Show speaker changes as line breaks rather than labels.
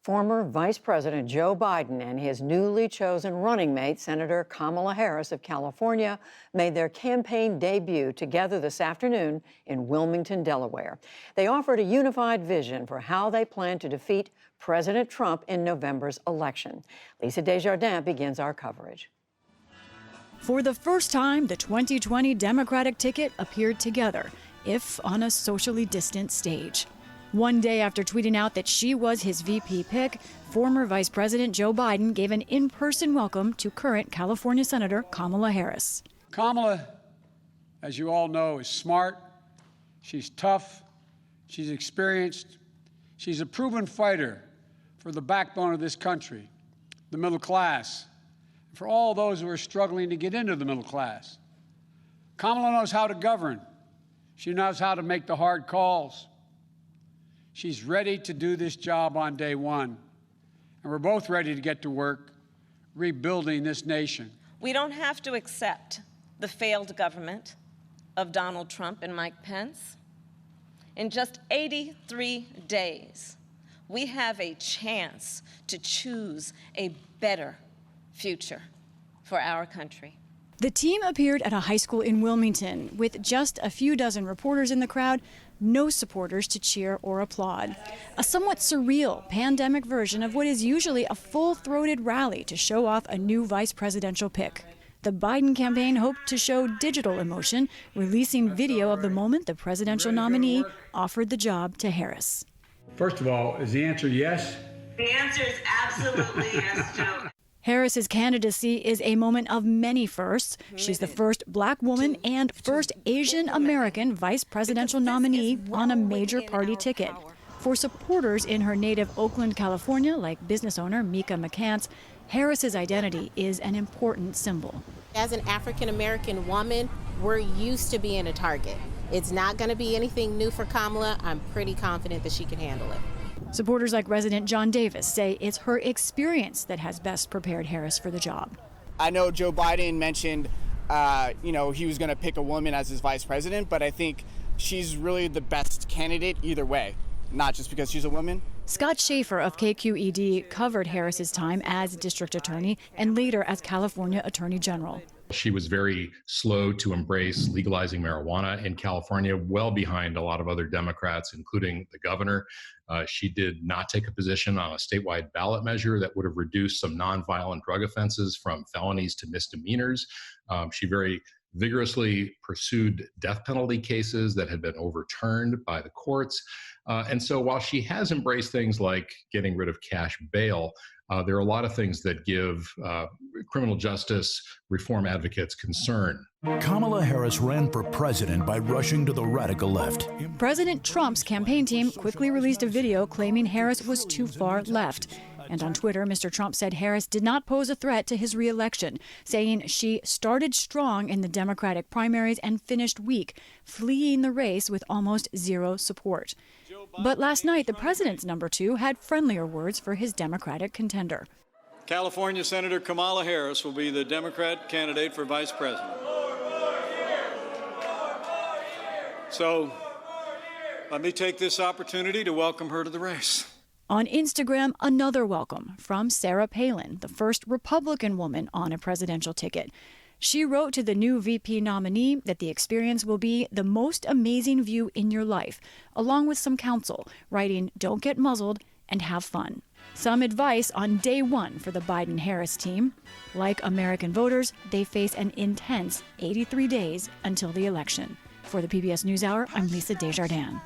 Former Vice President Joe Biden and his newly chosen running mate, Senator Kamala Harris of California, made their campaign debut together this afternoon in Wilmington, Delaware. They offered a unified vision for how they plan to defeat President Trump in November's election. Lisa Desjardins begins our coverage.
For the first time, the 2020 Democratic ticket appeared together, if on a socially distant stage. One day after tweeting out that she was his VP pick, former Vice President Joe Biden gave an in-person welcome to current California Senator Kamala Harris.
Kamala, as you all know, is smart, she's tough, she's experienced, she's a proven fighter for the backbone of this country, the middle class, for all those who are struggling to get into the middle class. Kamala knows how to govern. She knows how to make the hard calls. She's ready to do this job on day one. And we're both ready to get to work rebuilding this nation.
We don't have to accept the failed government of Donald Trump and Mike Pence. In just 83 days, we have a chance to choose a better future for our country.
The team appeared at a high school in Wilmington with just a few dozen reporters in the crowd, no supporters to cheer or applaud. A somewhat surreal pandemic version of what is usually a full-throated rally to show off a new vice presidential pick. The Biden campaign hoped to show digital emotion, releasing video of the moment the presidential nominee offered the job to Harris.
First of all, is the answer yes?
The answer is absolutely yes, Joe.
Harris's candidacy is a moment of many firsts. She's the first Black woman and first Asian American vice presidential nominee on a major party ticket. For supporters in her native Oakland, California, like business owner Mika McCants, Harris's identity is an important symbol.
As an African American woman, we're used to being a target. It's not going to be anything new for Kamala. I'm pretty confident that she can handle it.
Supporters like resident John Davis say it's her experience that has best prepared Harris for the job.
I know Joe Biden mentioned, he was going to pick a woman as his vice president, but I think she's really the best candidate either way, not just because she's a woman.
Scott Schaefer of KQED covered Harris's time as district attorney and later as California Attorney General.
She was very slow to embrace legalizing marijuana in California, well behind a lot of other Democrats, including the governor. She did not take a position on a statewide ballot measure that would have reduced some nonviolent drug offenses from felonies to misdemeanors. She very vigorously pursued death penalty cases that had been overturned by the courts. And so while she has embraced things like getting rid of cash bail, there are a lot of things that give criminal justice reform advocates concern.
Kamala Harris ran for president by rushing to the radical left.
President Trump's campaign team quickly released a video claiming Harris was too far left. And on Twitter, Mr. Trump said Harris did not pose a threat to his reelection, saying she started strong in the Democratic primaries and finished weak, fleeing the race with almost zero support. But last night, the president's number two had friendlier words for his Democratic contender.
California Senator Kamala Harris will be the Democrat candidate for vice president. So let me take this opportunity to welcome her to the race.
On Instagram, another welcome from Sarah Palin, the first Republican woman on a presidential ticket. She wrote to the new VP nominee that the experience will be the most amazing view in your life, along with some counsel, writing, "Don't get muzzled and have fun." Some advice on day one for the Biden-Harris team. Like American voters, they face an intense 83 days until the election. For the PBS NewsHour, I'm Lisa Desjardins.